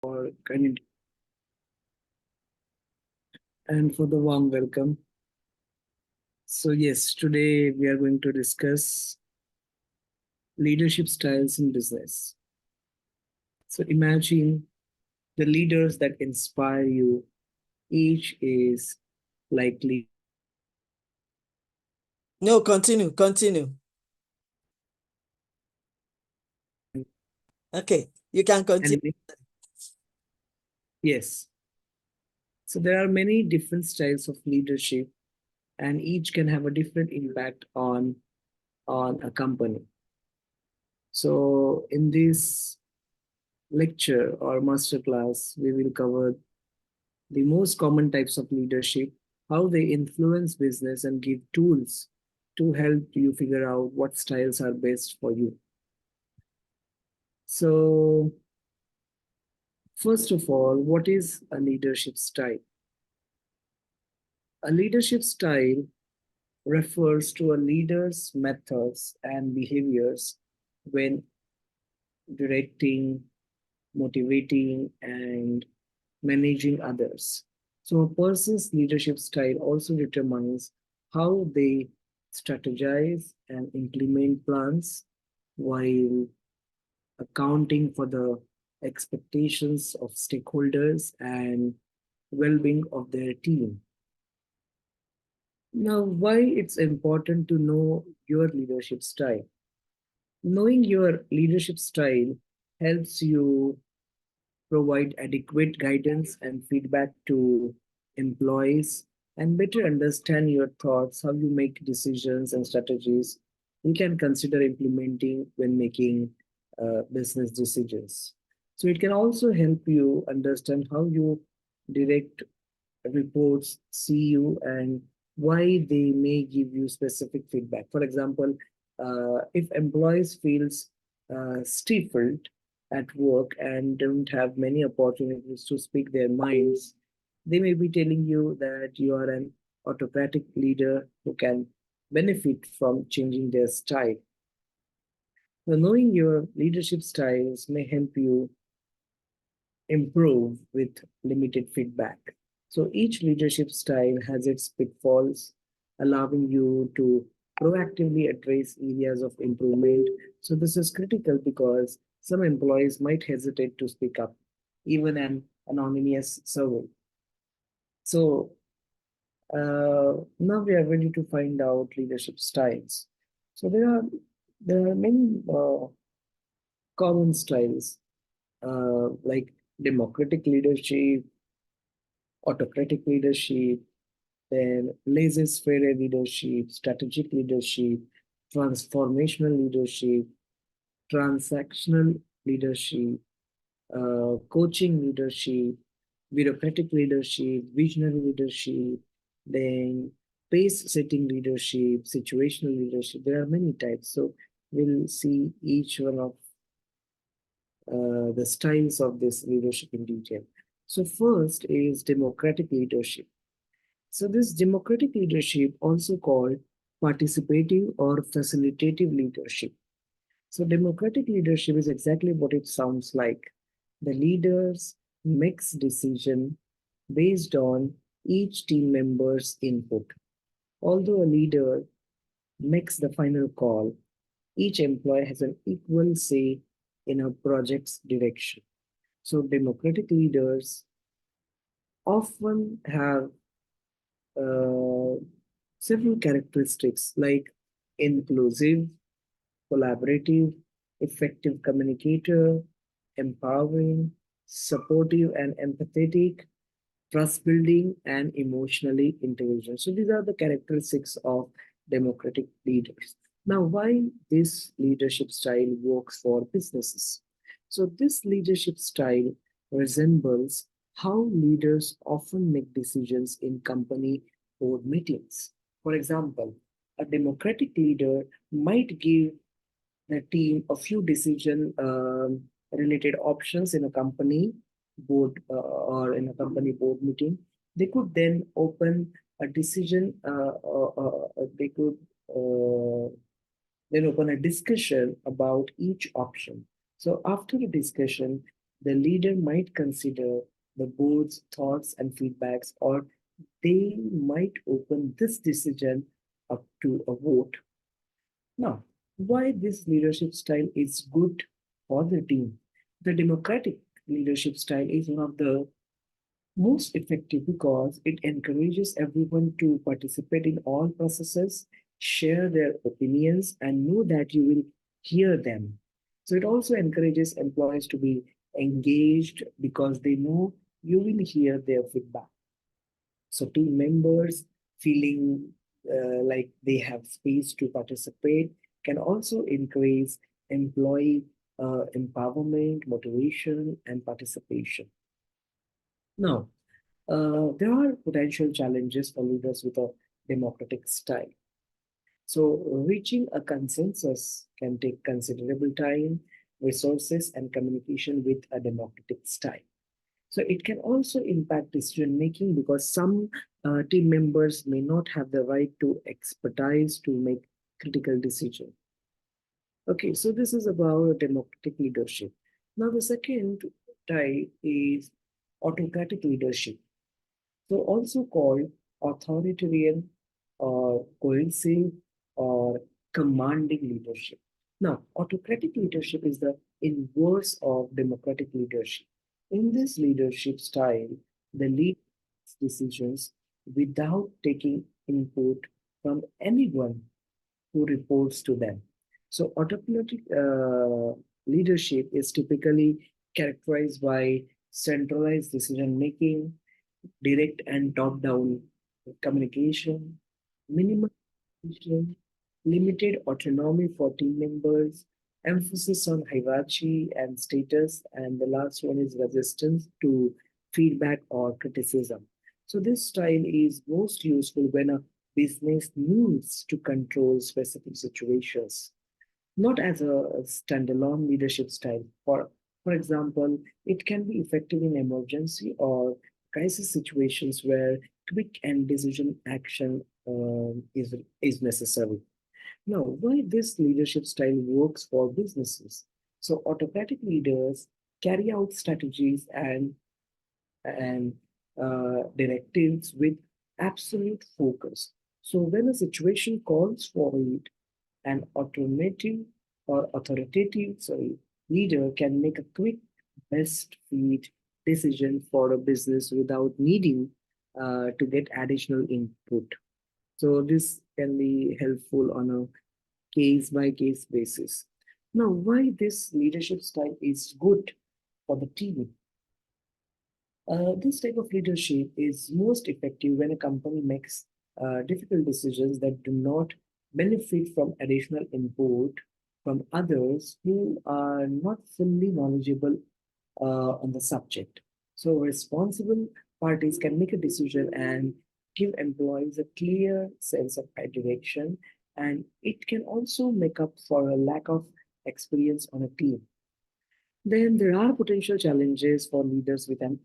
for kind and for the warm welcome. So yes, today we are going to discuss leadership styles in business. So imagine the leaders that inspire you. Each is likely No, continue. Okay, you can continue. and yes. So there are many different styles of leadership, and each can have a different impact on a company. So in this lecture or masterclass, we will cover the most common types of leadership, how they influence business, and give tools to help you figure out what styles are best for you. So, first of all, what is a leadership style? A leadership style refers to a leader's methods and behaviors when directing, motivating, and managing others. So, a person's leadership style also determines how they strategize and implement plans while accounting for the expectations of stakeholders and well-being of their team. Now, why it's important to know your leadership style? Knowing your leadership style helps you provide adequate guidance and feedback to employees, and better understand your thoughts, how you make decisions and strategies you can consider implementing when making business decisions. So it can also help you understand how you direct reports see you and why they may give you specific feedback. For example, if employees feels stifled at work and don't have many opportunities to speak their minds, they may be telling you that you are an autocratic leader who can benefit from changing their style. So knowing your leadership styles may help you improve with limited feedback. So each leadership style has its pitfalls, allowing you to proactively address areas of improvement. So this is critical because some employees might hesitate to speak up, even an anonymous survey. So now we are ready to find out leadership styles. So there are many common styles like democratic leadership, autocratic leadership, then laissez-faire leadership, strategic leadership, transformational leadership, transactional leadership, coaching leadership, bureaucratic leadership, visionary leadership, then pace-setting leadership, situational leadership. There are many types. So we'll see each one of the styles of this leadership in detail. So first is democratic leadership. So this democratic leadership, also called participative or facilitative leadership. So democratic leadership is exactly what it sounds like. The leaders makes decision based on each team member's input. Although a leader makes the final call, each employee has an equal say in a project's direction. So democratic leaders often have uh, several characteristics like inclusive, collaborative, effective communicator, empowering, supportive and empathetic, trust building, and emotionally intelligent. So these are the characteristics of democratic leaders. Now, why this leadership style works for businesses? So this leadership style resembles how leaders often make decisions in company board meetings. For example, a democratic leader might give the team a few decision related options in a company board or in a company board meeting. They could then open a decision, they could uh, then open a discussion about each option. So after the discussion, The leader might consider the board's thoughts and feedbacks, or they might open this decision up to a vote. Now, why this leadership style is good for the team? The democratic leadership style is one of the most effective because it encourages everyone to participate in all processes, share their opinions, and know that you will hear them. So it also encourages employees to be engaged because they know you will hear their feedback. So team members feeling like they have space to participate can also increase employee empowerment, motivation, and participation. Now, there are potential challenges for leaders with a democratic style. So, reaching a consensus can take considerable time, resources, and communication with a democratic style. So, it can also impact decision making because some team members may not have the right to expertise to make critical decisions. Okay, so this is about democratic leadership. Now, the second type is autocratic leadership. So also called authoritarian or coercive or commanding leadership. Now, autocratic leadership is the inverse of democratic leadership. In this leadership style, the leader makes decisions without taking input from anyone who reports to them. So, autocratic leadership is typically characterized by centralized decision making, direct and top-down communication, minimal communication, limited autonomy for team members, emphasis on hierarchy and status, and the last one is resistance to feedback or criticism. So this style is most useful when a business needs to control specific situations, not as a standalone leadership style. For example, it can be effective in emergency or crisis situations where quick and decision action is necessary. Now, why this leadership style works for businesses? So, autocratic leaders carry out strategies and directives with absolute focus. So, when a situation calls for it, an automative or authoritative leader can make a quick best fit decision for a business without needing to get additional input. So this can be helpful on a case by case basis. Now, why this leadership style is good for the team? This type of leadership is most effective when a company makes difficult decisions that do not benefit from additional input from others who are not fully knowledgeable on the subject. So, responsible parties can make a decision and give employees a clear sense of direction, and it can also make up for a lack of experience on a team. Then there are potential challenges for leaders with an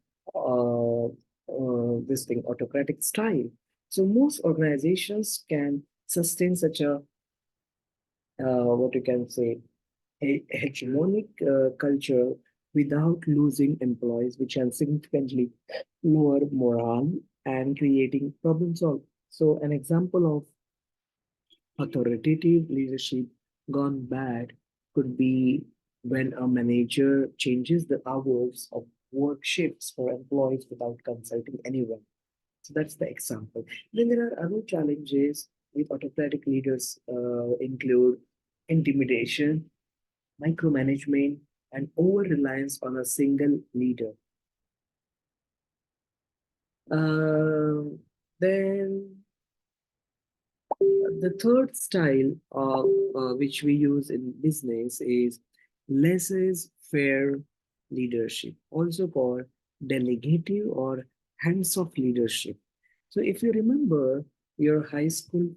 this thing autocratic style. So most organizations can sustain such a what you can say a hegemonic culture without losing employees, which can significantly lower morale and creating problem solving. So an example of authoritative leadership gone bad could be when a manager changes the hours of work shifts for employees without consulting anyone. So that's the example. Then there are other challenges with autocratic leaders include intimidation, micromanagement, and over reliance on a single leader. Then the third style of which we use in business is laissez-faire leadership, also called delegative or hands-off leadership. So if you remember uh, your high school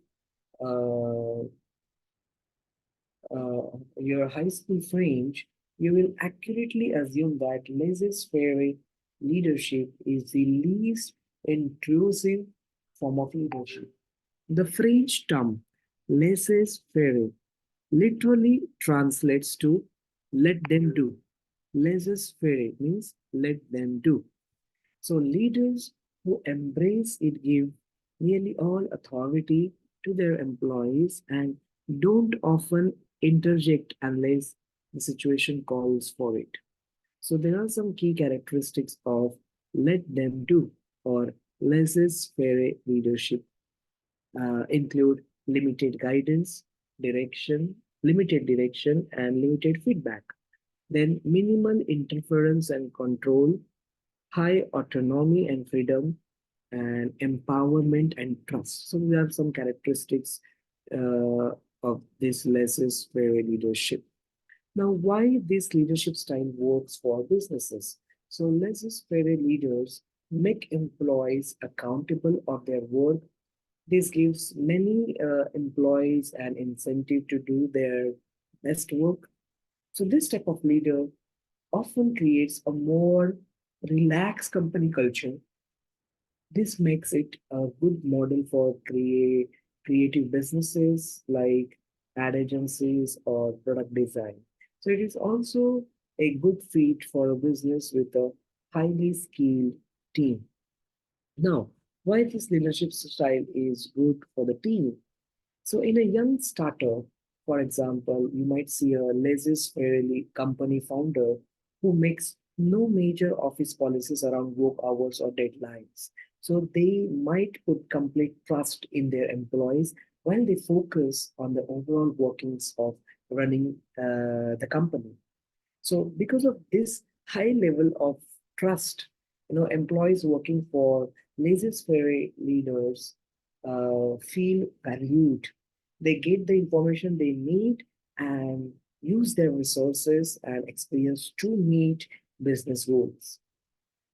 French, you will accurately assume that laissez-faire leadership is the least intrusive form of leadership. The French term laissez-faire literally translates to let them do. laissez-faire means let them do. So leaders who embrace it give nearly all authority to their employees and don't often interject unless the situation calls for it. So there are some key characteristics of let them do or laissez-faire leadership include limited guidance, limited direction, and limited feedback. Then minimal interference and control, high autonomy and freedom, and empowerment and trust. So we have some characteristics of this laissez-faire leadership. Now, why this leadership style works for businesses? So laissez-faire leaders make employees accountable of their work. This gives many employees an incentive to do their best work. So this type of leader often creates a more relaxed company culture. This makes it a good model for creative businesses like ad agencies or product design. So it is also a good fit for a business with a highly skilled team. Now, why this leadership style is good for the team? So, in a young startup, for example, you might see a laissez-faire company founder who makes no major office policies around work hours or deadlines. So, they might put complete trust in their employees while they focus on the overall workings of running the company. So because of this high level of trust, employees working for laissez-faire leaders feel valued. They get the information they need and use their resources and experience to meet business goals.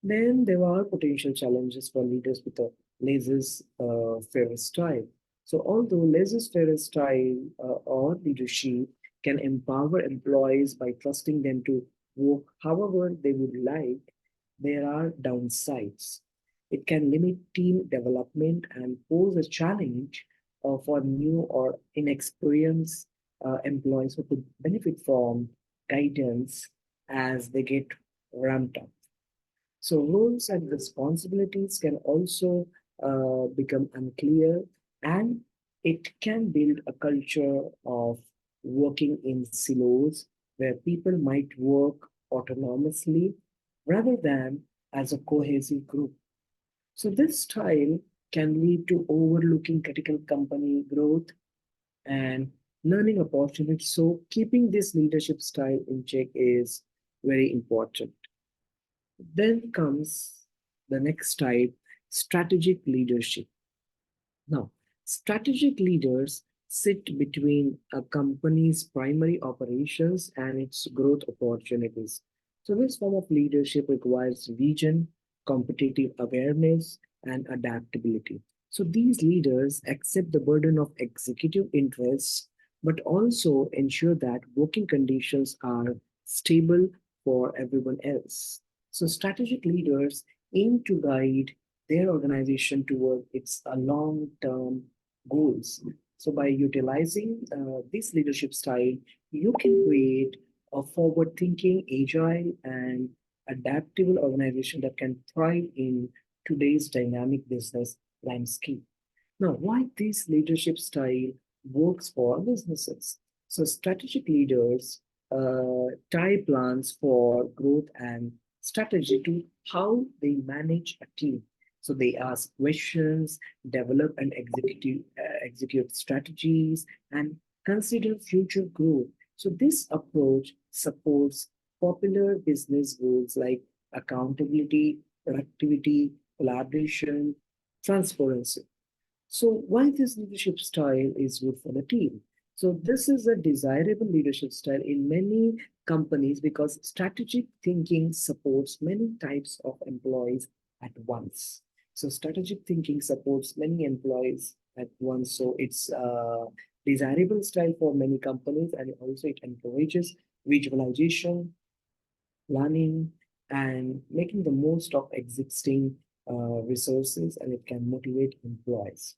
Then there are potential challenges for leaders with a laissez-faire style. So although laissez-faire style or leadership can empower employees by trusting them to work however they would like, there are downsides. It can limit team development and pose a challenge for new or inexperienced employees who could benefit from guidance as they get ramped up. So roles and responsibilities can also become unclear, and it can build a culture of working in silos where people might work autonomously rather than as a cohesive group. So this style can lead to overlooking critical company growth and learning opportunities. So keeping this leadership style in check is very important. Then comes the next type, strategic leadership. Now, strategic leaders sit between a company's primary operations and its growth opportunities. So, this form of leadership requires vision, competitive awareness, and adaptability. So, these leaders accept the burden of executive interests, but also ensure that working conditions are stable for everyone else. So, strategic leaders aim to guide their organization toward its long-term goals. So by utilizing this leadership style, you can create a forward-thinking, agile, and adaptable organization that can thrive in today's dynamic business landscape. Now, why this leadership style works for businesses? So, strategic leaders tie plans for growth and strategy to how they manage a team. So, they ask questions, develop and execute strategies, and consider future growth. So, this approach supports popular business goals like accountability, productivity, collaboration, transparency. So why this leadership style is good for the team? So this is a desirable leadership style in many companies because strategic thinking supports many types of employees at once. So strategic thinking supports many employees at once. So it's a desirable style for many companies, and also it encourages visualization, planning, and making the most of existing resources, and it can motivate employees.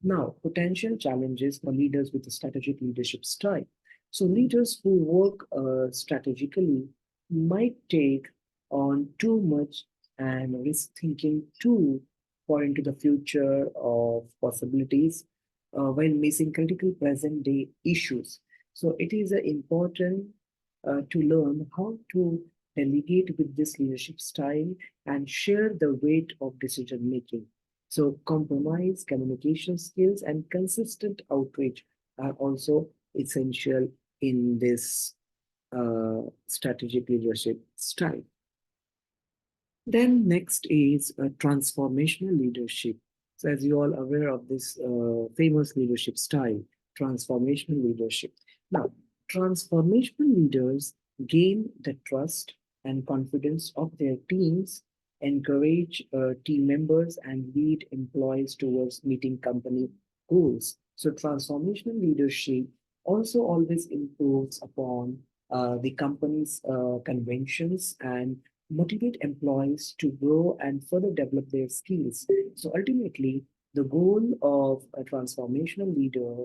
Now, potential challenges for leaders with a strategic leadership style. So, leaders who work strategically might take on too much and risk thinking too far into the future of possibilities while missing critical present day issues. So it is important to learn how to delegate with this leadership style and share the weight of decision making. So compromise, communication skills, and consistent outreach are also essential in this strategic leadership style. Then next is transformational leadership. So as you all aware of this famous leadership style, transformational leadership. Now, transformational leaders gain the trust and confidence of their teams, encourage team members, and lead employees towards meeting company goals. So transformational leadership also always improves upon the company's conventions and motivate employees to grow and further develop their skills. So ultimately, the goal of a transformational leader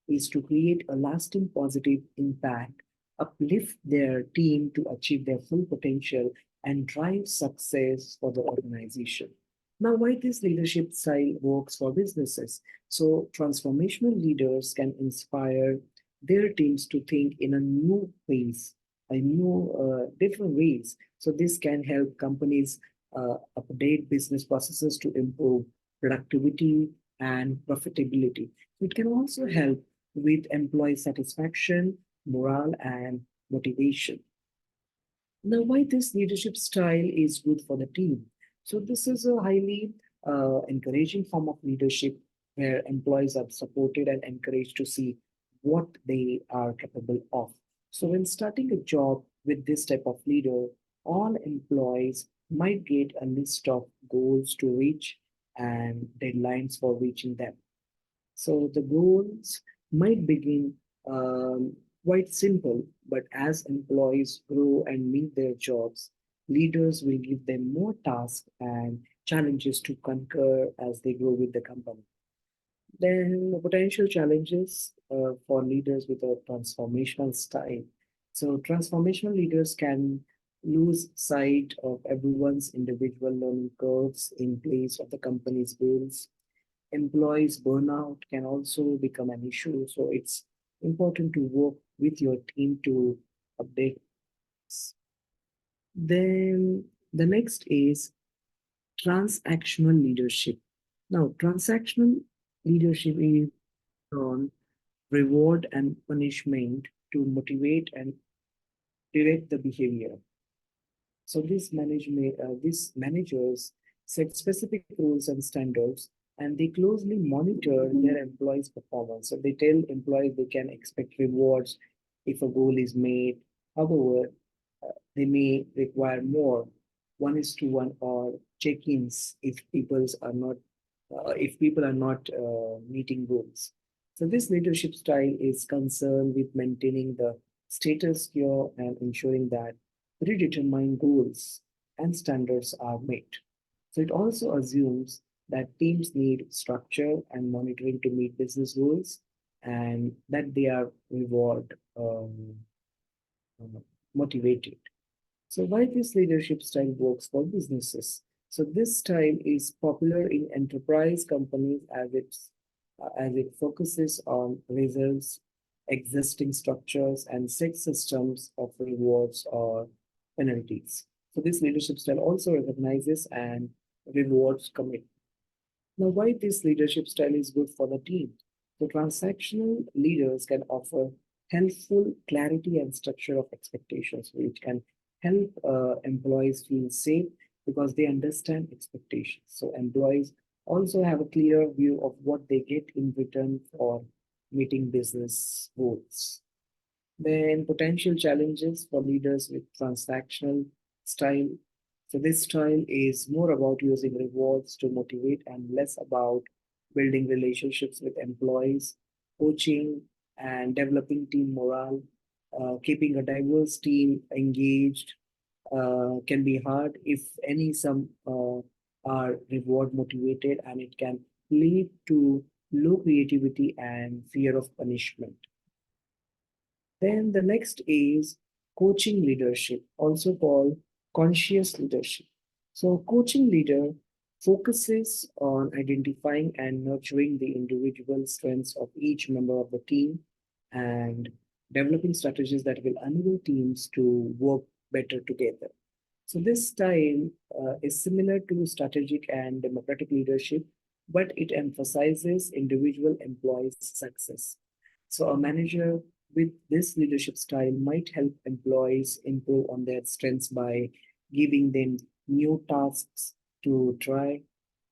is to create a lasting positive impact, uplift their team to achieve their full potential, and drive success for the organization. Now, why this leadership style works for businesses? So, transformational leaders can inspire their teams to think in a new ways, a new, different ways. So this can help companies update business processes to improve productivity and profitability. It can also help with employee satisfaction, morale, and motivation. Now, why this leadership style is good for the team? So, this is a highly encouraging form of leadership where employees are supported and encouraged to see what they are capable of. So, when starting a job with this type of leader, all employees might get a list of goals to reach and deadlines for reaching them. So the goals might begin quite simple, but as employees grow and meet their jobs, leaders will give them more tasks and challenges to conquer as they grow with the company. Then the potential challenges for leaders with a transformational style. So transformational leaders can lose sight of everyone's individual learning curves in place of the company's goals. Employees burnout can also become an issue. So it's important to work with your team to update. Then the next is transactional leadership. Now, transactional leadership is on reward and punishment to motivate and direct the behavior. So these managers set specific rules and standards, and they closely monitor their employees' performance. So they tell employees they can expect rewards if a goal is made. However, they may require more 1:1 or check-ins if people are not meeting goals. So this leadership style is concerned with maintaining the status quo and ensuring that predetermined goals and standards are met. So it also assumes that teams need structure and monitoring to meet business goals and that they are reward motivated. So why this leadership style works for businesses? So this style is popular in enterprise companies as it focuses on results, existing structures, and set systems of rewards or penalties. So this leadership style also recognizes and rewards commitment. Now, why this leadership style is good for the team? The transactional leaders can offer helpful clarity and structure of expectations, which can help employees feel safe because they understand expectations. So employees also have a clear view of what they get in return for meeting business goals. Then potential challenges for leaders with transactional style. So this style is more about using rewards to motivate and less about building relationships with employees, coaching and developing team morale. Keeping a diverse team engaged can be hard if some are reward motivated, and it can lead to low creativity and fear of punishment. Then the next is coaching leadership, also called conscious leadership. So, coaching leader focuses on identifying and nurturing the individual strengths of each member of the team and developing strategies that will enable teams to work better together. So this style is similar to strategic and democratic leadership, but it emphasizes individual employees' success. So a manager with this leadership style might help employees improve on their strengths by giving them new tasks to try,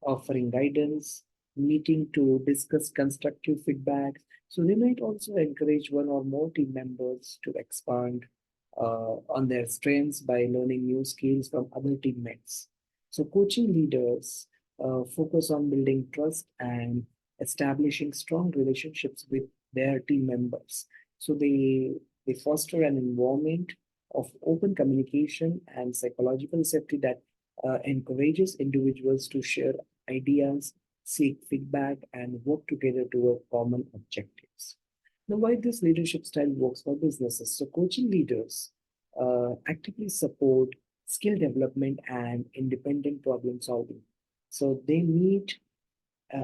offering guidance, meeting to discuss constructive feedback. So they might also encourage one or more team members to expand on their strengths by learning new skills from other teammates. So, coaching leaders focus on building trust and establishing strong relationships with their team members. So, they foster an environment of open communication and psychological safety that encourages individuals to share ideas, seek feedback, and work together toward common objectives. Now, why this leadership style works for businesses? So, coaching leaders actively support skill development and independent problem solving. So, they meet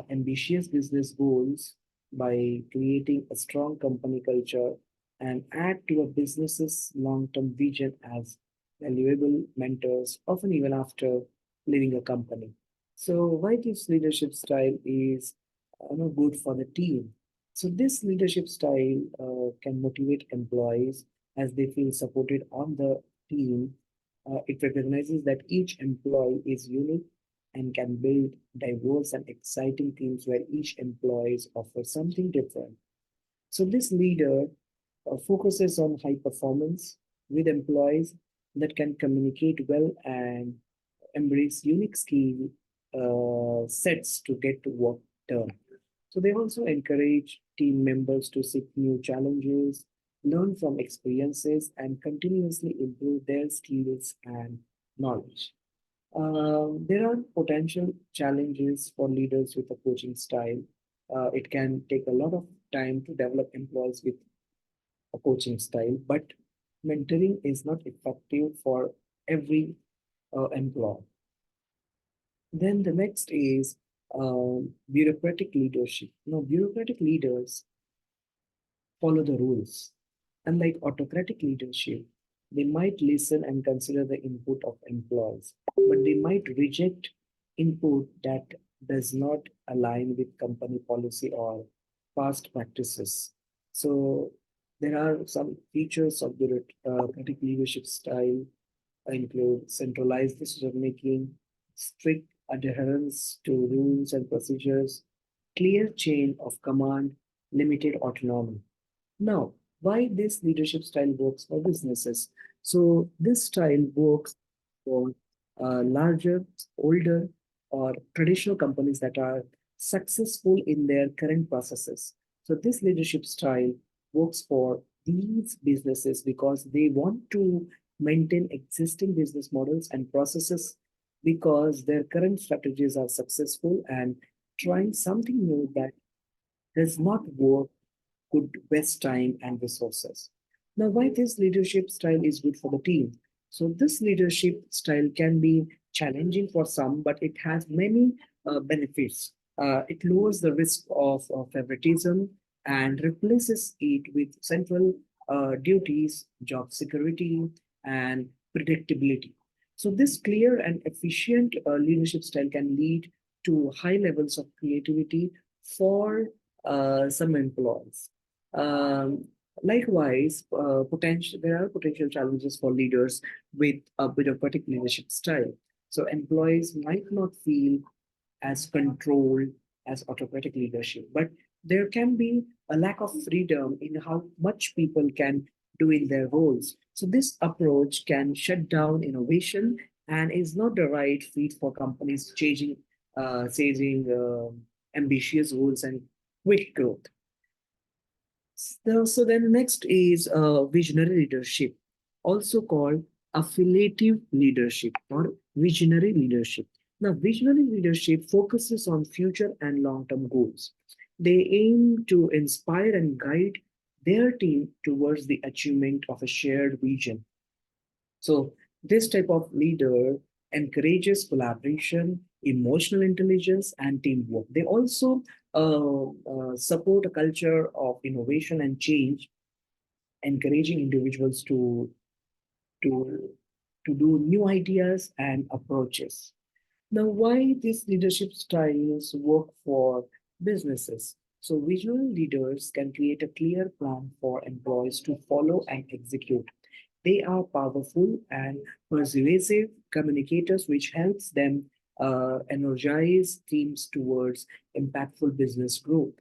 ambitious business goals by creating a strong company culture and add to a business's long-term vision as valuable mentors, often even after leaving a company. So, why this leadership style is good for the team? So, this leadership style can motivate employees as they feel supported on the team. It recognizes that each employee is unique and can build diverse and exciting teams where each employee offers something different. So this leader focuses on high performance with employees that can communicate well and embrace unique skill sets to get to work done. So they also encourage team members to seek new challenges, learn from experiences, and continuously improve their skills and knowledge. There are potential challenges for leaders with a coaching style. It can take a lot of time to develop employees with a coaching style, but mentoring is not effective for every employee. Then the next is bureaucratic leadership. Now, bureaucratic leaders follow the rules. Unlike autocratic leadership, they might listen and consider the input of employees, but they might reject input that does not align with company policy or past practices. So there are some features of bureaucratic leadership style include centralized decision making, strict adherence to rules and procedures, clear chain of command, limited autonomy. Now, why this leadership style works for businesses? So, this style works for larger, older, or traditional companies that are successful in their current processes. So, this leadership style works for these businesses because they want to maintain existing business models and processes because their current strategies are successful and trying something new that does not work could waste time and resources. Now, why this leadership style is good for the team? So, this leadership style can be challenging for some, but it has many benefits. It lowers the risk of favoritism and replaces it with central duties, job security, and predictability. So, this clear and efficient leadership style can lead to high levels of creativity for some employees. Um, Likewise, there are potential challenges for leaders with a bureaucratic leadership style. So employees might not feel as controlled as autocratic leadership, but there can be a lack of freedom in how much people can do in their roles. So this approach can shut down innovation and is not the right fit for companies chasing ambitious goals and quick growth. So then next is visionary leadership, also called affiliative leadership or visionary leadership. Now, visionary leadership focuses on future and long-term goals. They aim to inspire and guide their team towards the achievement of a shared vision. So this type of leader encourages collaboration, emotional intelligence, and teamwork. They also support a culture of innovation and change, encouraging individuals to to do new ideas and approaches. Now, why these leadership styles work for businesses? So, visual leaders can create a clear plan for employees to follow and execute. They are powerful and persuasive communicators, which helps them energize teams towards impactful business growth.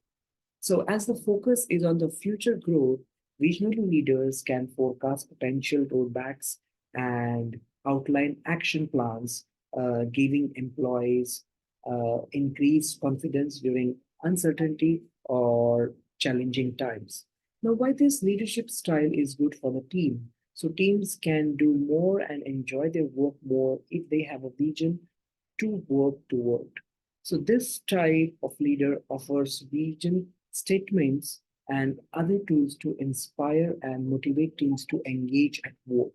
So, as the focus is on the future growth, regional leaders can forecast potential roadblocks and outline action plans, giving employees increased confidence during uncertainty or challenging times. Now, why this leadership style is good for the team? So, teams can do more and enjoy their work more if they have a vision to work toward. So, this type of leader offers vision statements and other tools to inspire and motivate teams to engage at work.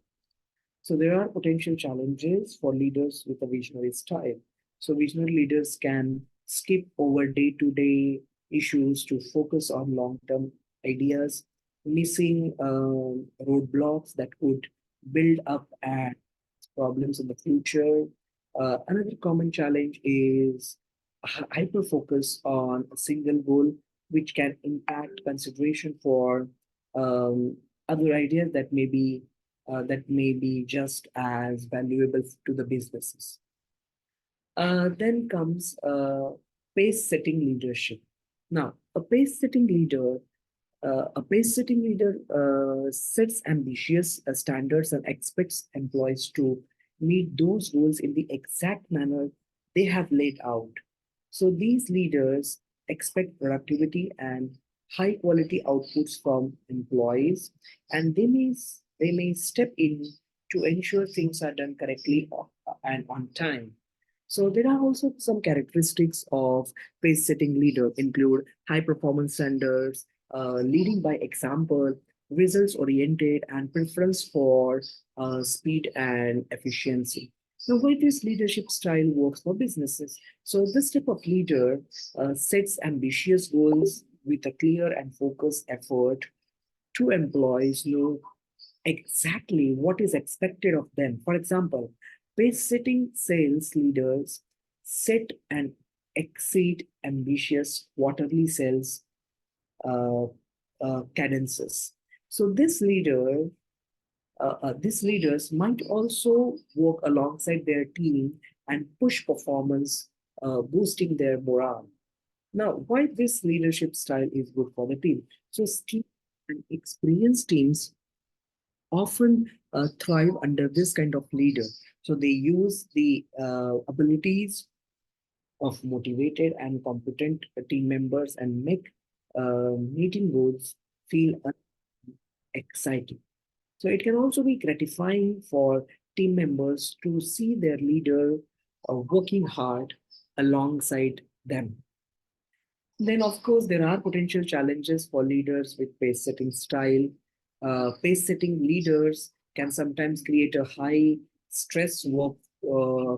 So, there are potential challenges for leaders with a visionary style. So, visionary leaders can skip over day to day issues to focus on long term ideas, missing roadblocks that could build up and problems in the future. Another common challenge is hyper focus on a single goal, which can impact consideration for um, other ideas that may be just as valuable to the businesses. Then comes pace setting leadership. Now, a pace-setting leader sets ambitious standards and expects employees to meet those goals in the exact manner they have laid out. So these leaders expect productivity and high quality outputs from employees, and they may step in to ensure things are done correctly and on time. So there are also some characteristics of pace-setting leader include high performance standards, leading by example, results oriented, and preference for speed and efficiency. Now, why this leadership style works for businesses? So, this type of leader sets ambitious goals with a clear and focused effort to employees know exactly what is expected of them. For example, pace setting sales leaders set and exceed ambitious quarterly sales uh, cadences. So these leaders might also work alongside their team and push performance, boosting their morale. Now, why this leadership style is good for the team? So, skilled and experienced teams often thrive under this kind of leader. So, they use the abilities of motivated and competent team members and make meeting goals feel exciting. So it can also be gratifying for team members to see their leader working hard alongside them. Then, of course, there are potential challenges for leaders with pace setting style. Pace setting leaders can sometimes create a high stress work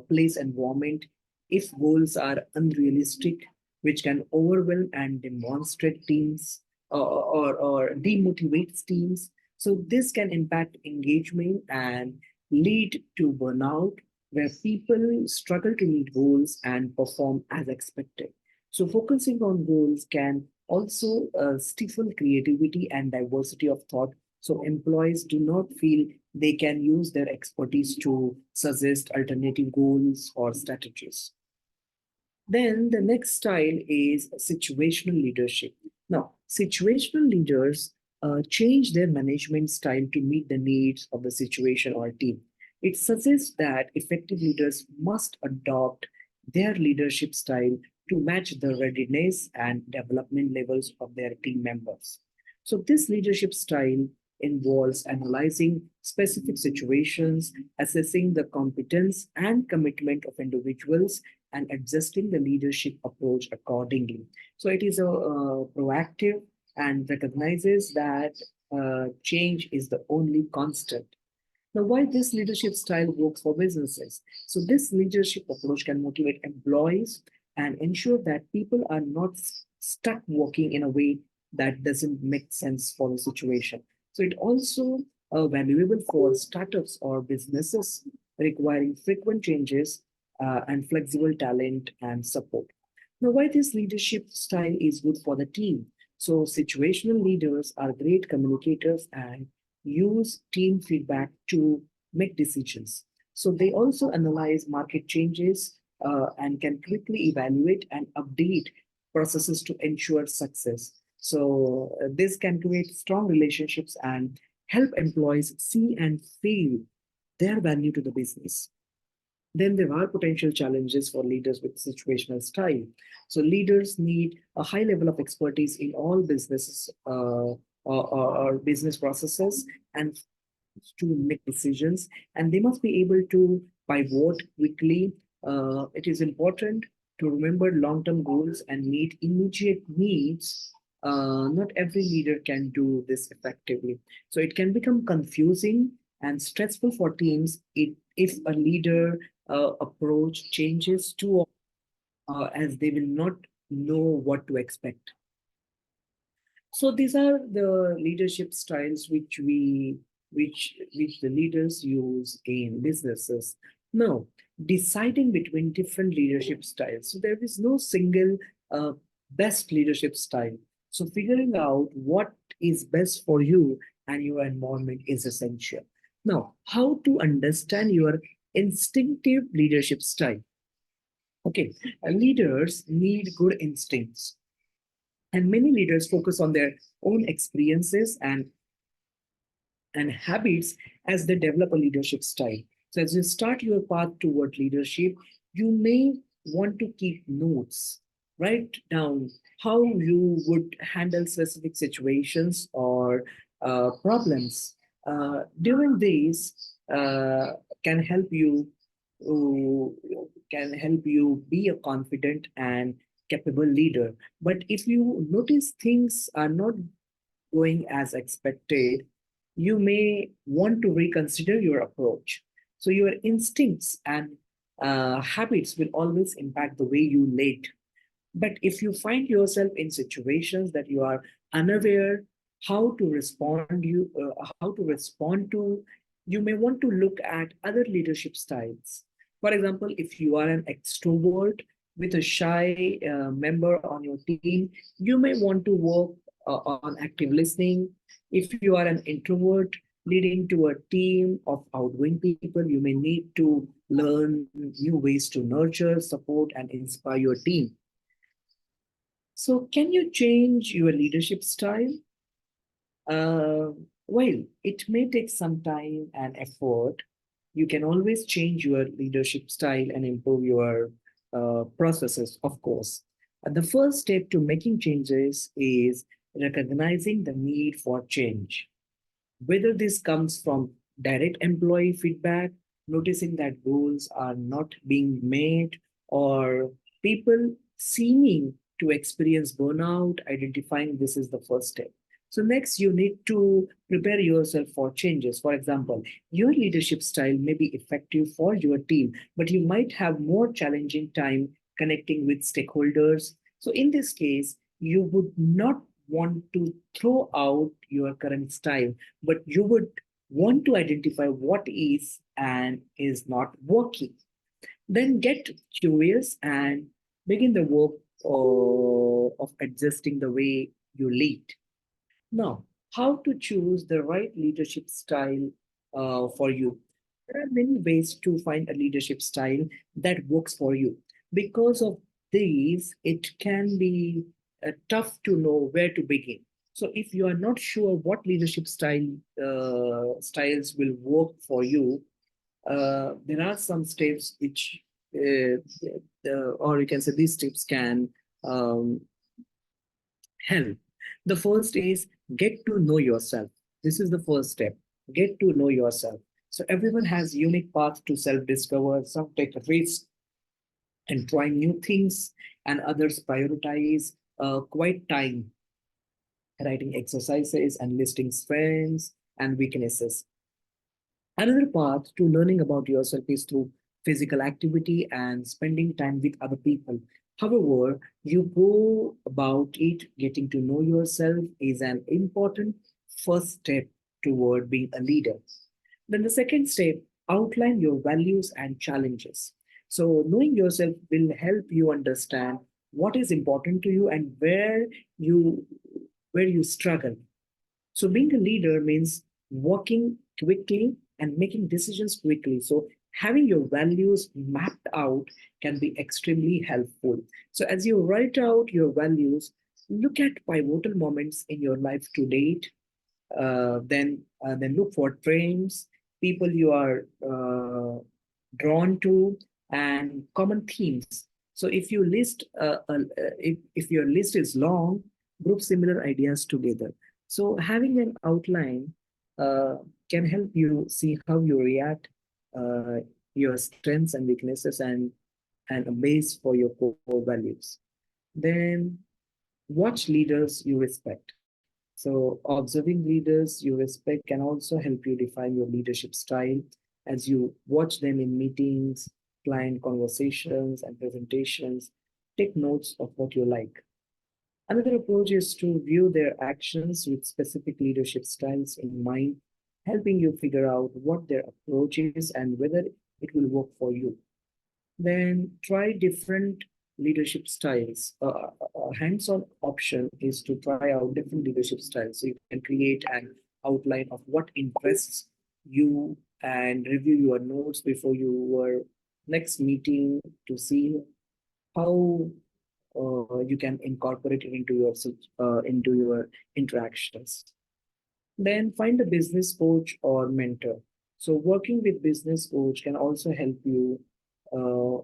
place environment if goals are unrealistic, which can overwhelm and demonstrate teams or demotivate teams. So, this can impact engagement and lead to burnout, where people struggle to meet goals and perform as expected. So, focusing on goals can also stifle creativity and diversity of thought. So, employees do not feel they can use their expertise to suggest alternative goals or strategies. Then the next style is situational leadership. Now, situational leaders change their management style to meet the needs of the situation or team. It suggests that effective leaders must adopt their leadership style to match the readiness and development levels of their team members. So, this leadership style involves analyzing specific situations, assessing the competence and commitment of individuals, and adjusting the leadership approach accordingly. So it is a proactive and recognizes that change is the only constant. Now, why this leadership style works for businesses? So, this leadership approach can motivate employees and ensure that people are not stuck working in a way that doesn't make sense for the situation. So, it also valuable for startups or businesses requiring frequent changes and flexible talent and support. Now, why this leadership style is good for the team? So, situational leaders are great communicators and use team feedback to make decisions. So, they also analyze market changes and can quickly evaluate and update processes to ensure success. So, this can create strong relationships and help employees see and feel their value to the business. Then there are potential challenges for leaders with situational style. So leaders need a high level of expertise in all businesses or business processes and to make decisions, and they must be able to pivot quickly. It is important to remember long-term goals and meet immediate needs. Not every leader can do this effectively, so it can become confusing and stressful for teams if a leader approach changes too as they will not know what to expect. So these are the leadership styles which the leaders use in businesses. Now, deciding between different leadership styles. So there is no single uh, best leadership style. So figuring out what is best for you and your environment is essential. Now, how to understand your instinctive leadership style? Okay, leaders need good instincts, and many leaders focus on their own experiences and habits as they develop a leadership style. So, as you start your path toward leadership, you may want to keep notes, write down how you would handle specific situations or problems. During these, can help you can help you be a confident and capable leader. But if you notice things are not going as expected, you may want to reconsider your approach. So, your instincts and habits will always impact the way you lead. But if you find yourself in situations that you are unaware how to respond to, you may want to look at other leadership styles. For example, if you are an extrovert with a shy member on your team, you may want to work on active listening. If you are an introvert leading to a team of outgoing people, you may need to learn new ways to nurture, support, and inspire your team. So, can you change your leadership style? Uh, well, it may take some time and effort. You can always change your leadership style and improve your processes, of course. The first step to making changes is recognizing the need for change. Whether this comes from direct employee feedback, noticing that goals are not being met, or people seeming to experience burnout, identifying this is the first step. So, next, you need to prepare yourself for changes. For example, your leadership style may be effective for your team, but you might have more challenging time connecting with stakeholders. So, in this case, you would not want to throw out your current style, but you would want to identify what is and is not working. Then get curious and begin the work of adjusting the way you lead. Now, how to choose the right leadership style for you? There are many ways to find a leadership style that works for you. Because of these, it can be tough to know where to begin. So, if you are not sure what leadership styles will work for you, there are some steps which, or you can say, these tips can um, help. The first is get to know yourself. This is the first step. Get to know yourself. So everyone has unique path to self-discover. Some take a risk and try new things, and others prioritize quiet time, writing exercises and listing strengths and weaknesses. Another path to learning about yourself is through physical activity and spending time with other people. However, you go about it, getting to know yourself is an important first step toward being a leader. Then the second step, outline your values and challenges. So knowing yourself will help you understand what is important to you and you where you struggle. So being a leader means working quickly and making decisions quickly. So having your values mapped out can be extremely helpful. So as you write out your values, look at pivotal moments in your life to date, then look for trends, people you are drawn to, and common themes. So if your list is long, group similar ideas together. So having an outline uh, can help you see how you react, uh, your strengths and weaknesses, and a base for your core values. Then watch leaders you respect. So, observing leaders you respect can also help you define your leadership style as you watch them in meetings, client conversations, and presentations. Take notes of what you like. Another approach is to view their actions with specific leadership styles in mind, helping you figure out what their approach is and whether it will work for you. Then try different leadership styles. A hands-on option is to try out different leadership styles. So you can create an outline of what interests you and review your notes before your next meeting to see how you can incorporate it into your interactions. Then find a business coach or mentor. So working with business coach can also help you uh,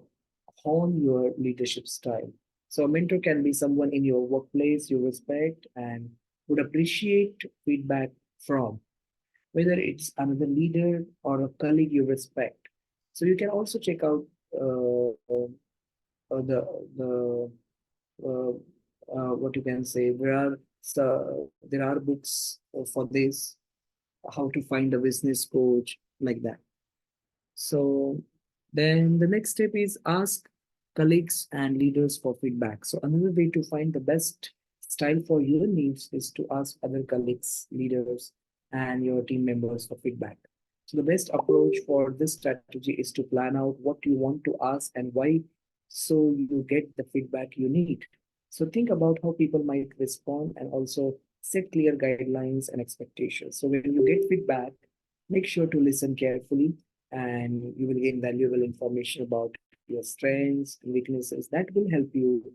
hone your leadership style. So a mentor can be someone in your workplace you respect and would appreciate feedback from, whether it's another leader or a colleague you respect. So you can also check out the uh, what you can say. There are books for this, how to find a business coach, like that. So then the next step is ask colleagues and leaders for feedback. So another way to find the best style for your needs is to ask other colleagues, leaders, and your team members for feedback. So the best approach for this strategy is to plan out what you want to ask and why, so you get the feedback you need. So think about how people might respond and also set clear guidelines and expectations. So when you get feedback, make sure to listen carefully and you will gain valuable information about your strengths and weaknesses that will help you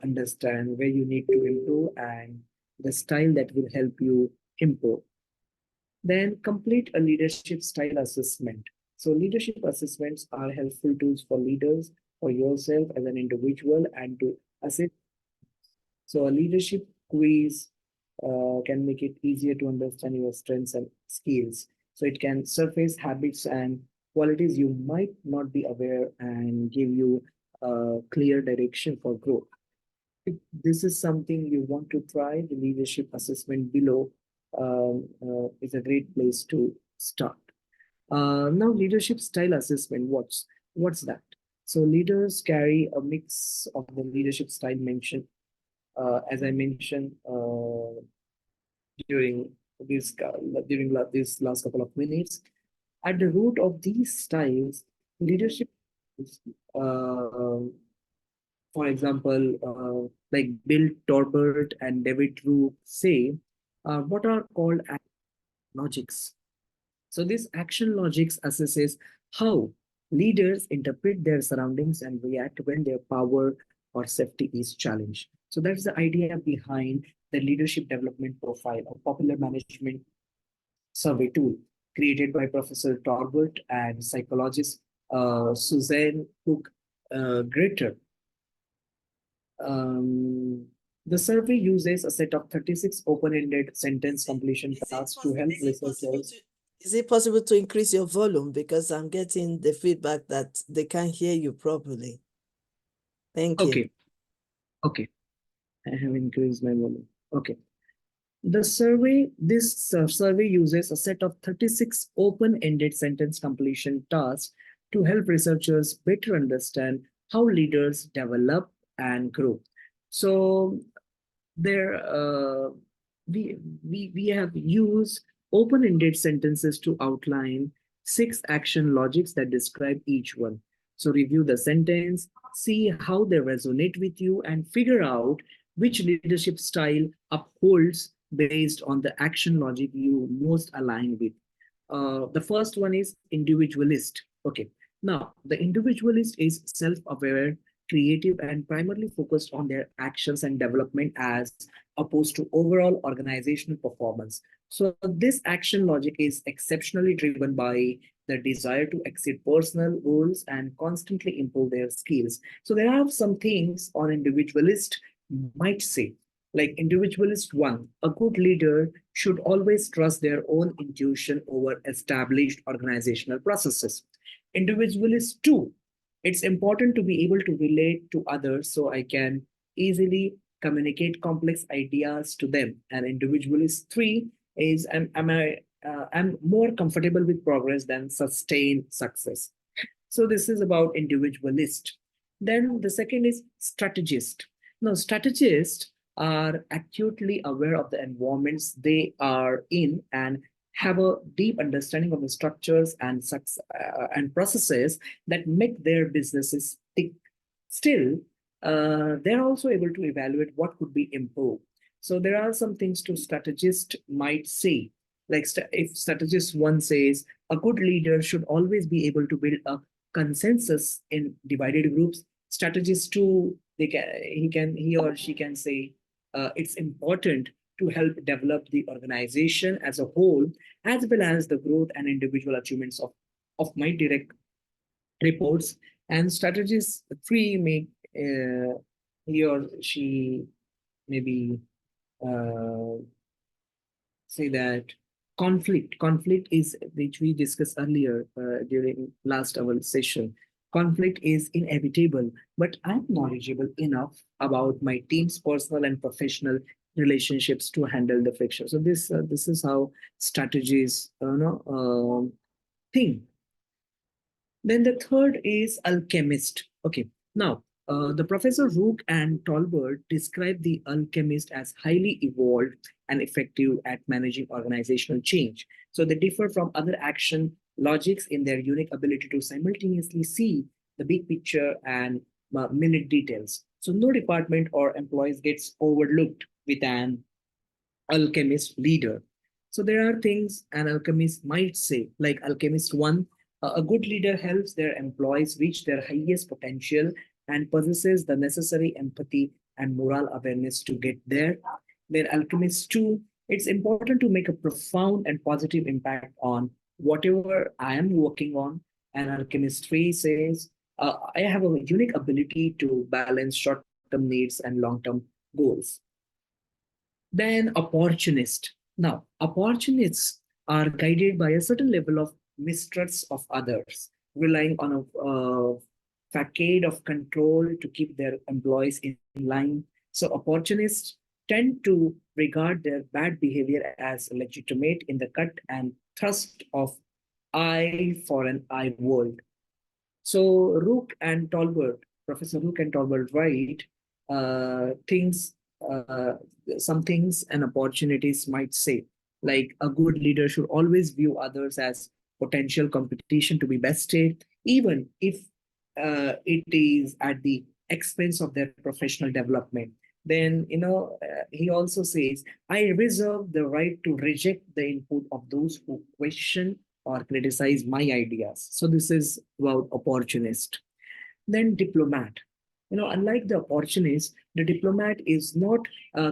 understand where you need to improve and the style that will help you improve. Then complete a leadership style assessment. So leadership assessments are helpful tools for leaders, for yourself as an individual, and to assess. So a leadership quiz can make it easier to understand your strengths and skills. So it can surface habits and qualities you might not be aware and give you a clear direction for growth. If this is something you want to try, the leadership assessment below is a great place to start. Now, leadership style assessment. What's that? So leaders carry a mix of the leadership style mentioned, as I mentioned during these last couple of minutes. At the root of these styles, leadership, uh, for example, like Bill Torbert and David Roop say, what are called logics. So this action logics assesses how leaders interpret their surroundings and react when their power or safety is challenged. So that's the idea behind the leadership development profile, a popular management survey tool created by Professor Torbert and psychologist Suzanne Cook Greter. Um, the survey uses a set of 36 open-ended sentence completion tasks to help researchers. Is it possible to increase your volume? Because I'm getting the feedback that they can't hear you properly. Thank you. Okay, okay. I have increased my volume. Okay. This survey uses a set of 36 open-ended sentence completion tasks to help researchers better understand how leaders develop and grow. So there we have used open-ended sentences to outline 6 action logics that describe each one. So review the sentence, see how they resonate with you, and figure out which leadership style upholds based on the action logic you most align with. The first one is individualist. Okay, now the individualist is self-aware, creative, and primarily focused on their actions and development as opposed to overall organizational performance. So this action logic is exceptionally driven by the desire to exceed personal goals and constantly improve their skills. So there are some things on individualist might say, like individualist one, a good leader should always trust their own intuition over established organizational processes. Individualist two, it's important to be able to relate to others so I can easily communicate complex ideas to them. And individualist three is I'm more comfortable with progress than sustained success. So this is about individualist. Then the second is strategist. Now, strategists are acutely aware of the environments they are in and have a deep understanding of the structures and processes that make their businesses tick. Still, they're also able to evaluate what could be improved. So there are some things to strategist might say, like if strategist one says a good leader should always be able to build a consensus in divided groups. Strategist two, he or she can say it's important to help develop the organization as a whole, as well as the growth and individual achievements of my direct reports. And strategies three may he or she maybe uh, say that conflict is, which we discussed earlier during last our session, conflict is inevitable, but I'm knowledgeable enough about my team's personal and professional relationships to handle the friction. So this is how strategies think. Then the third is alchemist. Okay, now the Professor Rook and Tolbert describe the alchemist as highly evolved and effective at managing organizational change. So they differ from other action logics in their unique ability to simultaneously see the big picture and minute details. So no department or employees gets overlooked with an alchemist leader. So there are things an alchemist might say, like alchemist one, a good leader helps their employees reach their highest potential and possesses the necessary empathy and moral awareness to get there. Then alchemist two, it's important to make a profound and positive impact on whatever I am working on. And alchemist three says, I have a unique ability to balance short-term needs and long-term goals. Then opportunist. Now, opportunists are guided by a certain level of mistrust of others, relying on a facade of control to keep their employees in line. So opportunists tend to regard their bad behavior as legitimate in the cut and thrust of eye for an eye world. So Rook and Tolbert, Professor Rook and Tolbert write things, uh, some things and opportunities might say, like a good leader should always view others as potential competition to be bested, even if it is at the expense of their professional development. Then, he also says, I reserve the right to reject the input of those who question or criticize my ideas. So this is about opportunist. Then diplomat. Unlike the opportunist, the diplomat is not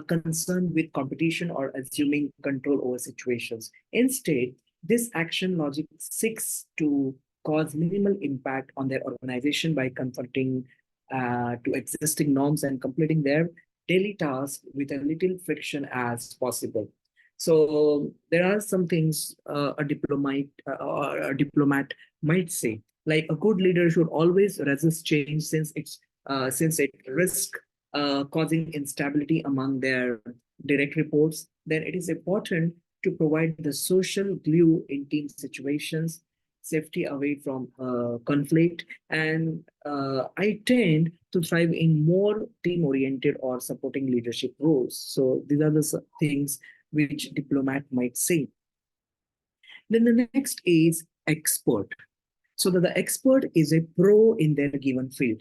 concerned with competition or assuming control over situations. Instead, this action logic seeks to cause minimal impact on their organization by confronting to existing norms and completing their daily tasks with a little friction as possible. So there are some things a diplomat might say, like a good leader should always resist change since it risks causing instability among their direct reports. then it is important to provide the social glue in team situations, safety away from conflict, and I tend to thrive in more team oriented or supporting leadership roles. So these are the things which diplomat might say. Then the next is expert. So that the expert is a pro in their given field.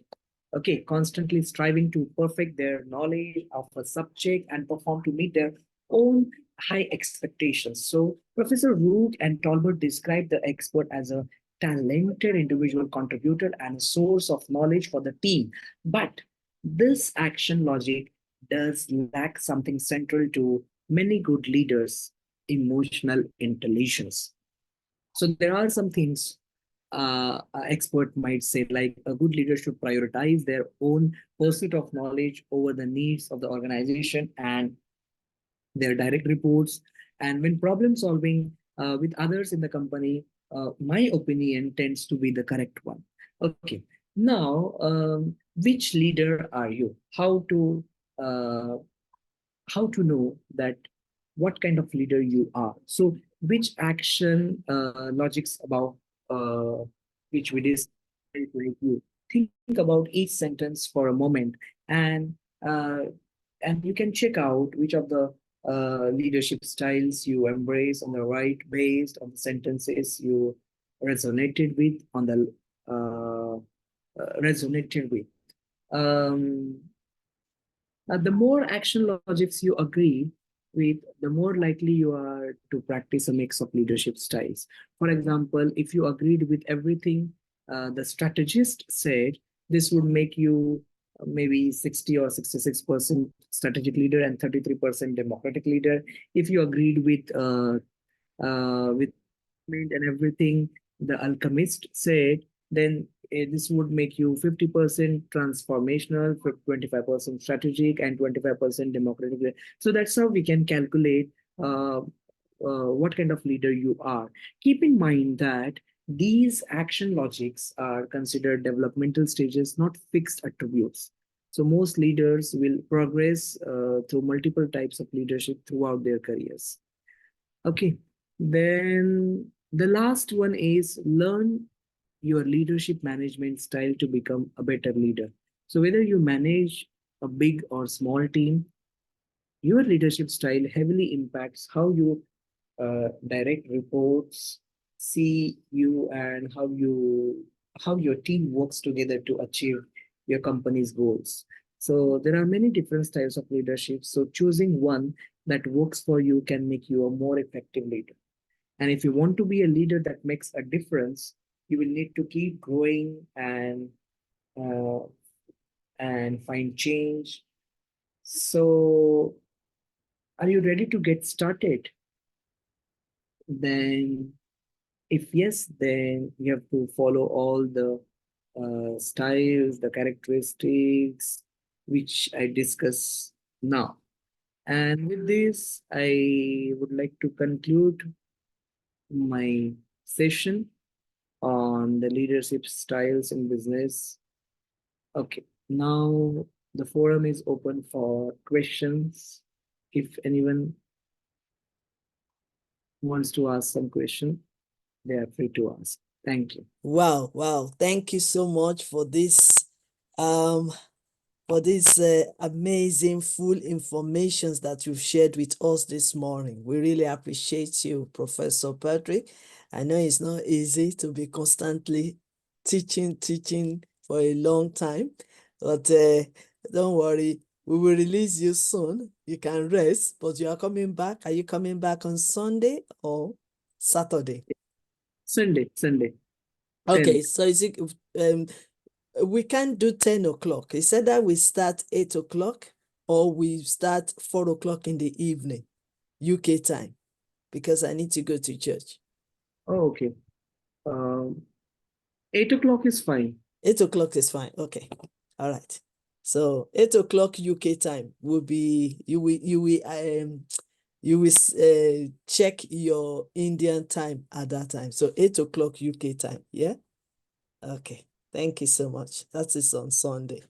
Okay, constantly striving to perfect their knowledge of a subject and perform to meet their own high expectations. So Professor Root and Talbot describe the expert as a talented individual contributor and a source of knowledge for the team. But this action logic does lack something central to many good leaders: emotional intelligence. So there are some things expert might say, like a good leader should prioritize their own pursuit of knowledge over the needs of the organization and their direct reports. And when problem solving with others in the company, my opinion tends to be the correct one. Okay, now which leader are you? Uh, how to know that what kind of leader you are. So which action logics about uh, which we discussed, like you think about each sentence for a moment, and uh, and you can check out which of the leadership styles you embrace on the right based on the sentences you resonated with on the resonated with. Um, the more action logics you agree with, the more likely you are to practice a mix of leadership styles. For example, if you agreed with everything the strategist said, this would make you maybe 60 or 66% strategic leader and 33% democratic leader. If you agreed with and everything the alchemist said, then this would make you 50% transformational, 25% strategic, and 25% democratic. So that's how we can calculate what kind of leader you are. Keep in mind that these action logics are considered developmental stages, not fixed attributes. So most leaders will progress through multiple types of leadership throughout their careers. Okay, then the last one is learn your leadership management style to become a better leader. So whether you manage a big or small team, your leadership style heavily impacts how you direct reports, see you, and how your team works together to achieve your company's goals. So there are many different styles of leadership. So choosing one that works for you can make you a more effective leader. And if you want to be a leader that makes a difference, you will need to keep growing uh, and find change. So, are you ready to get started? Then, if yes, then you have to follow all the styles, the characteristics which I discuss now. And with this, I would like to conclude my session on the leadership styles in business. Okay, now the forum is open for questions. If anyone wants to ask some question, they are free to ask. Thank you. Wow, wow. Thank you so much um for this amazing full informations that you've shared with us this morning. We really appreciate you, Professor Patrick. I know it's not easy to be constantly teaching for a long time, but don't worry, we will release you soon. You can rest, but you are coming back. Are you coming back on Sunday or Saturday? Sunday, 10. Okay, so is it we can't do 10 o'clock. He said that we start 8 o'clock or we start 4 o'clock in the evening, UK time, because I need to go to church. Oh, okay. Um, 8 o'clock is fine. 8 o'clock is fine. Okay. All right. So 8 o'clock UK time will be, you will check your Indian time at that time. So 8 o'clock UK time. Yeah. Okay. Thank you so much. That is on Sunday.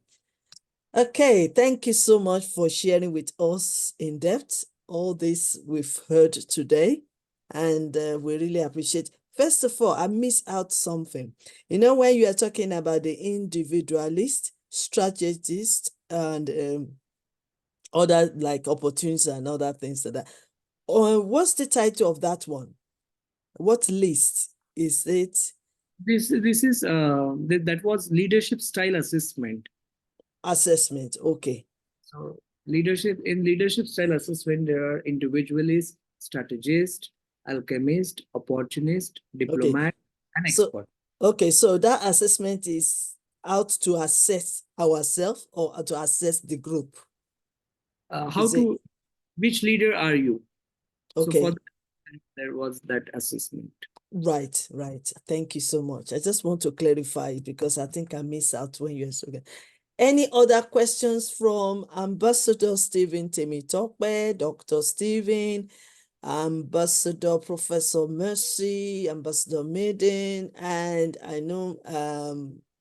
Okay, thank you so much for sharing with us in depth. all this we've heard today, and we really appreciate. First of all, I missed out something. You know, when you are talking about the individualist, strategist, and other like opportunities and other things like that. What's the title of that one? What list is it? This is that was leadership style assessment. Assessment. Okay. So leadership style assessment, there are individualist, strategist, alchemist, opportunist, Okay. diplomat, and So, expert. okay. So that assessment is out to assess ourselves or to assess the group. How Is it? to which leader are you? So for Okay. that, there was that assessment. Right, right. Thank you so much. I just want to clarify it because I think I missed out when you were speaking. Any other questions from Ambassador Stephen Temitope, Dr. Stephen, Ambassador Professor Mercy, Ambassador Maiden, and I know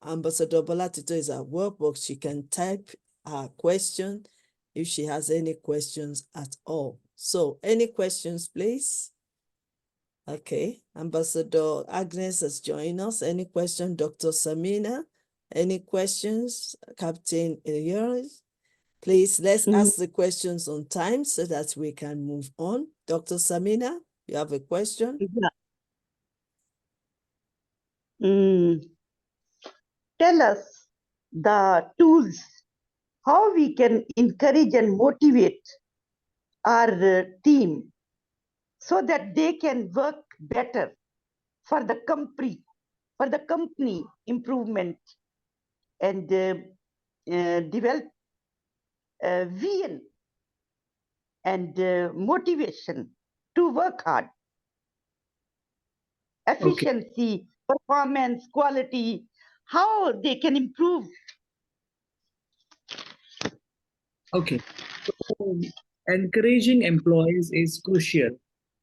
Ambassador Bolatito is at work, but she can type her question if she has any questions at all. So any questions, please? Okay, Ambassador Agnes has joined us. Any question, Dr. Samina? Any questions, Captain Elias? Please, let's ask the questions on time so that we can move on. Dr. Samina, you have a question? Yeah. Tell us the tools, how we can encourage and motivate our team so that they can work better for the company improvement and develop vision and motivation to work hard. Okay. Efficiency, performance, quality, how they can improve. Okay. So, encouraging employees is crucial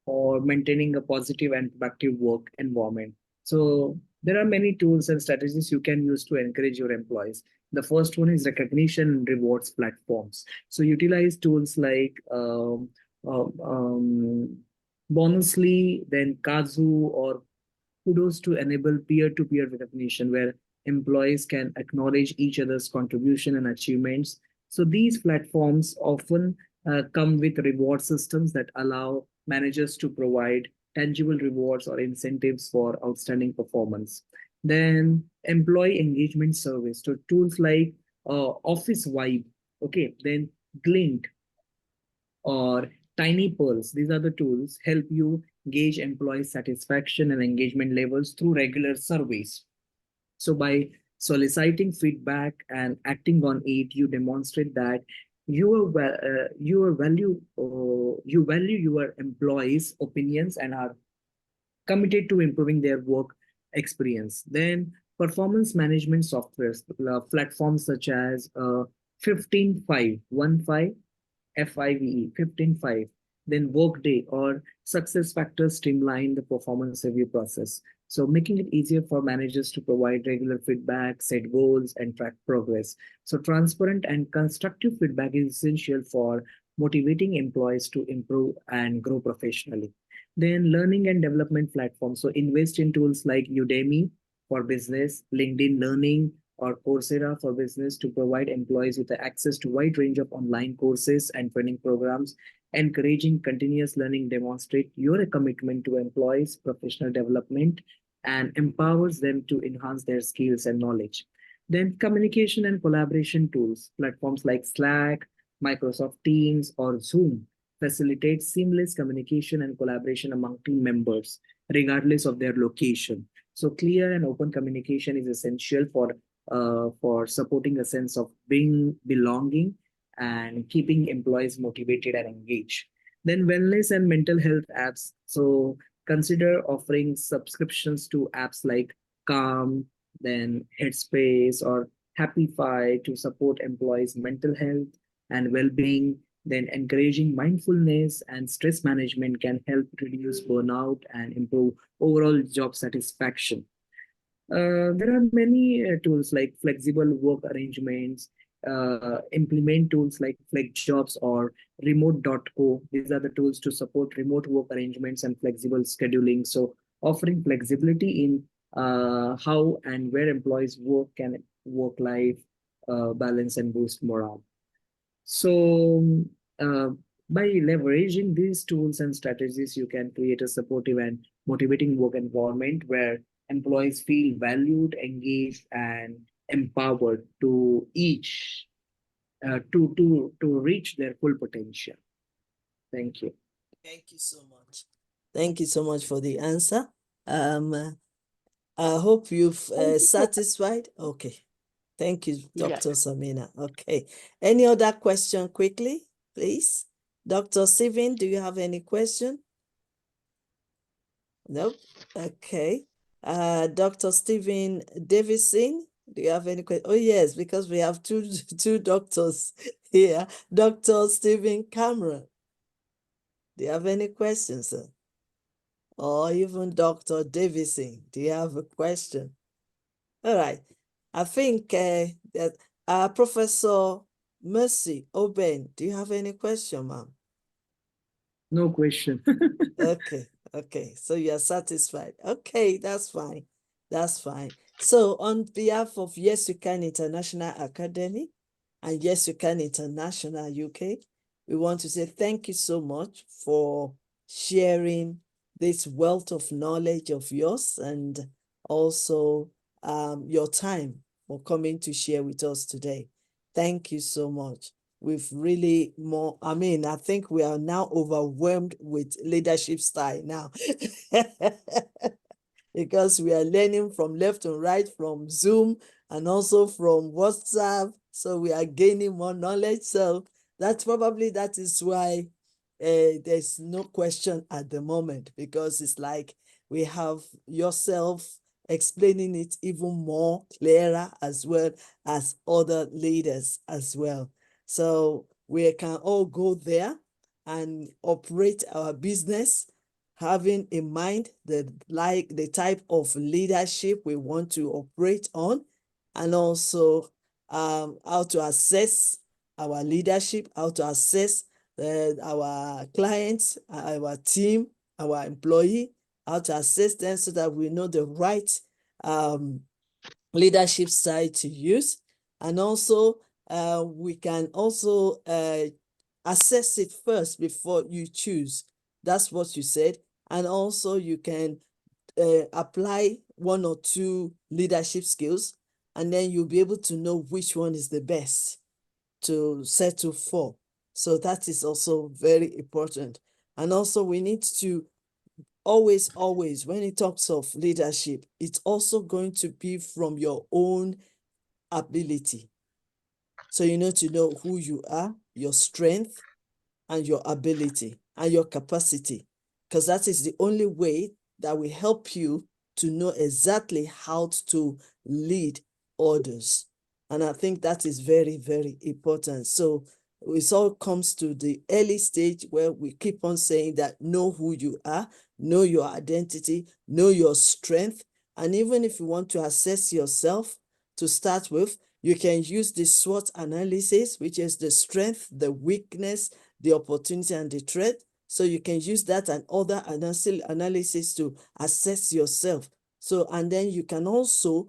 for maintaining a positive and productive work environment. So there are many tools and strategies you can use to encourage your employees. The first one is recognition and rewards platforms. So utilize tools like Bonusly, then Kazoo or kudos to enable peer-to-peer recognition where employees can acknowledge each other's contribution and achievements. So these platforms often come with reward systems that allow managers to provide tangible rewards or incentives for outstanding performance. Then employee engagement surveys. So tools like Office Vibe, okay, then Glint or Tiny Pearls. These are the tools help you gauge employee satisfaction and engagement levels through regular surveys. So by soliciting feedback and acting on it, you demonstrate that you value your employees' opinions and are committed to improving their work experience. Then performance management softwares, platforms such as 15.5 15.5, then Workday or Success Factors streamline the performance review process. So making it easier for managers to provide regular feedback, set goals, and track progress. So transparent and constructive feedback is essential for motivating employees to improve and grow professionally. Then learning and development platforms. So invest in tools like Udemy for business, LinkedIn Learning, or Coursera for Business to provide employees with access to wide range of online courses and training programs. Encouraging continuous learning demonstrate your commitment to employees' professional development and empowers them to enhance their skills and knowledge. Then communication and collaboration tools, platforms like Slack, Microsoft Teams, or Zoom facilitate seamless communication and collaboration among team members, regardless of their location. So clear and open communication is essential for supporting a sense of being belonging and keeping employees motivated and engaged. Then wellness and mental health apps. So consider offering subscriptions to apps like Calm, then Headspace or Happify to support employees' mental health and well-being. Then encouraging mindfulness and stress management can help reduce burnout and improve overall job satisfaction. There are many tools like flexible work arrangements, implement tools like FlexJobs or Remote.co. These are the tools to support remote work arrangements and flexible scheduling. So, offering flexibility in how and where employees work can work life balance and boost morale. So, uh, by leveraging these tools and strategies, you can create a supportive and motivating work environment where employees feel valued, engaged, and empowered to reach their full potential. Thank you. Thank you so much. Thank you so much for the answer. I hope you've satisfied. Okay. Thank you, Yeah. Dr. Samina. Okay. Any other question quickly, please? Dr. Steven, do you have any question? Nope. Okay. Dr. Stephen Davison, do you have any question? Oh, yes, because we have two doctors here. Dr. Stephen Cameron, do you have any questions, sir? Or even Dr. Davison, do you have a question? All right. I think that Professor Mercy Oben, do you have any question, ma'am? No question. Okay, okay. So you're satisfied. Okay, that's fine. That's fine. So on behalf of Yes You Can International Academy and Yes You Can International UK, we want to say thank you so much for sharing this wealth of knowledge of yours and also your time for coming to share with us today. Thank you so much. We've really I think we are now overwhelmed with leadership style now. Because we are learning from left and right, from Zoom and also from WhatsApp. So we are gaining more knowledge. So that is why there's no question at the moment, because it's like we have yourself explaining it even more clearer as well as other leaders as well. So we can all go there and operate our business having in mind the type of leadership we want to operate on, and also how to assess our leadership, how to assess our clients, our team, our employee, how to assess them so that we know the right leadership style to use. And also we can also assess it first before you choose. That's what you said. And also you can apply one or two leadership skills, and then you'll be able to know which one is the best to settle for. So that is also very important. And also we need to always, when it talks of leadership, it's also going to be from your own ability. So you need to know who you are, your strength, and your ability and your capacity, because that is the only way that will help you to know exactly how to lead others. And I think that is very, very important. So it all comes to the early stage where we keep on saying that know who you are, know your identity, know your strength. And even if you want to assess yourself to start with, you can use the SWOT analysis, which is the strength, the weakness, the opportunity, and the threat. So you can use that and other analysis to assess yourself. So, and then you can also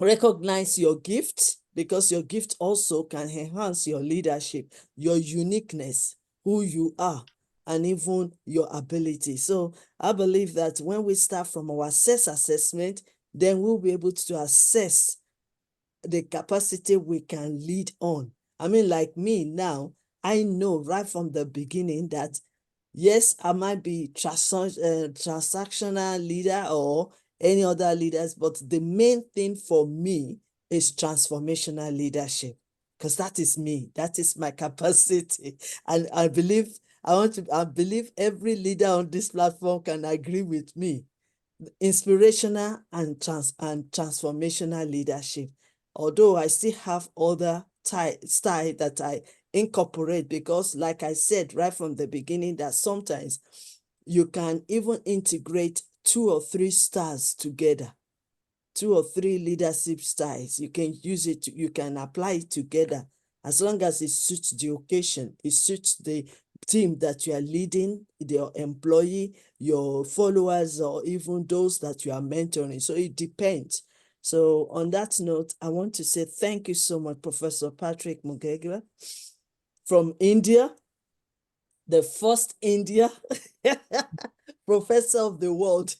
recognize your gift, because your gift also can enhance your leadership, your uniqueness, who you are, and even your ability. So I believe that when we start from our assessment, then we'll be able to assess the capacity we can lead on. I mean, like me now, I know right from the beginning that yes, I might be transactional leader or any other leaders, but the main thing for me is transformational leadership, because that is me. That is my capacity. And I believe every leader on this platform can agree with me. Inspirational and transformational leadership. Although I still have other style that I incorporate, because like I said right from the beginning, that sometimes you can even integrate 2 or 3 styles together 2 or 3 leadership styles. You can use it, you can apply it together as long as it suits the occasion, it suits the team that you are leading, your employee, your followers, or even those that you are mentoring. So it depends. So on that note, I want to say thank you so much, Professor Patrick Mungekar from India, the first India professor of the world.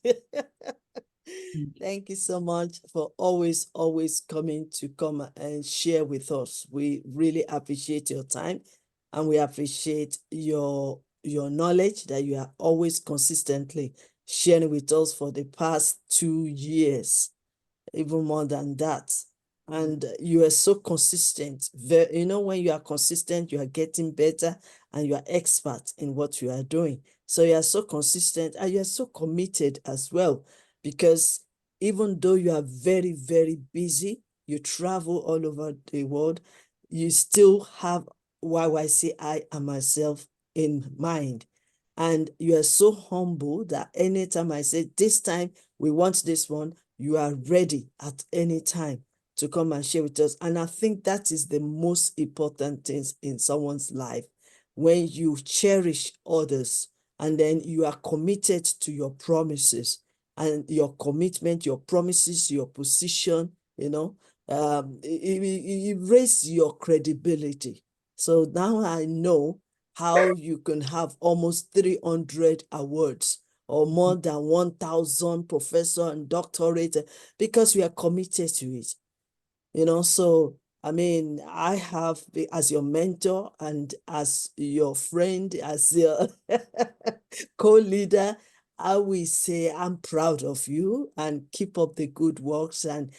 Thank you so much for always coming to come and share with us. We really appreciate your time, and we appreciate your knowledge that you are always consistently sharing with us for the past 2 years, even more than that. And you are so consistent. You know, when you are consistent, you are getting better and you are expert in what you are doing. So you are so consistent and you are so committed as well, because even though you are very, very busy, you travel all over the world, you still have YYCI and myself in mind. And you are so humble that anytime I say, this time we want this one, you are ready at any time to come and share with us. And I think that is the most important thing in someone's life, when you cherish others and then you are committed to your promises and your commitment, your promises, your position, you know, it raises your credibility. So now I know how you can have almost 300 awards or more than 1,000 professor and doctorate, because we are committed to it. You know, so I mean, I have, as your mentor and as your friend, as your co-leader, I will say I'm proud of you, and keep up the good works, and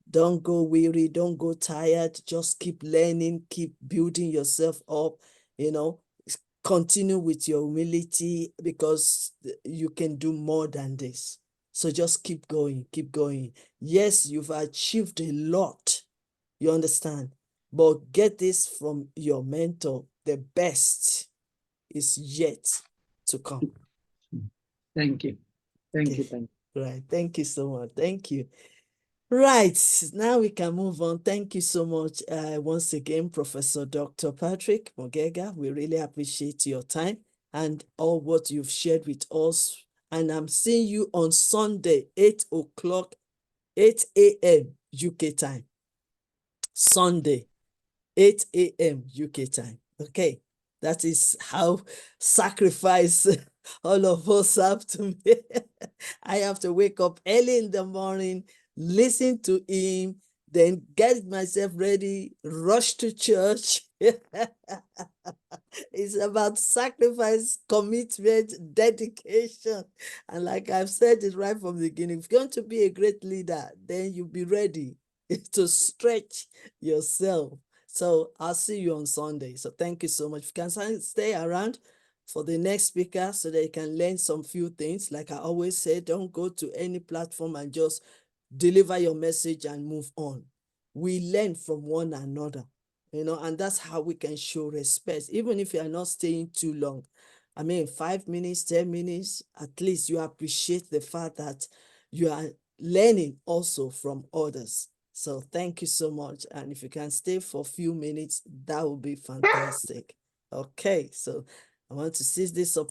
don't go weary, don't go tired, just keep learning, keep building yourself up, you know, continue with your humility, because you can do more than this. So just keep going, keep going. Yes, you've achieved a lot, you understand, but get this from your mentor, the best is yet to come. Thank you. Thank Okay. you. Thank you. Right. Thank you so much. Thank you. Right. Now we can move on. Thank you so much once again, Professor Dr. Patrick Mungekar. We really appreciate your time and all what you've shared with us. And I'm seeing you on Sunday, 8 o'clock, 8 a.m. UK time. Sunday, 8 a.m. UK time. Okay. That is how sacrifice all of us have to make. I have to wake up early in the morning, listen to him, then get myself ready, rush to church. It's about sacrifice, commitment, dedication. And like I've said it right from the beginning, if you're going to be a great leader, then you'll be ready to stretch yourself. So I'll see you on Sunday. So thank you so much. If you can stay around for the next speaker so that you can learn some few things. Like I always say, don't go to any platform and just deliver your message and move on. We learn from one another, you know, and that's how we can show respect, even if you are not staying too long. I mean, 5 minutes, 10 minutes, at least you appreciate the fact that you are learning also from others. So thank you so much. And if you can stay for a few minutes, that would be fantastic. Okay, so I want to seize this opportunity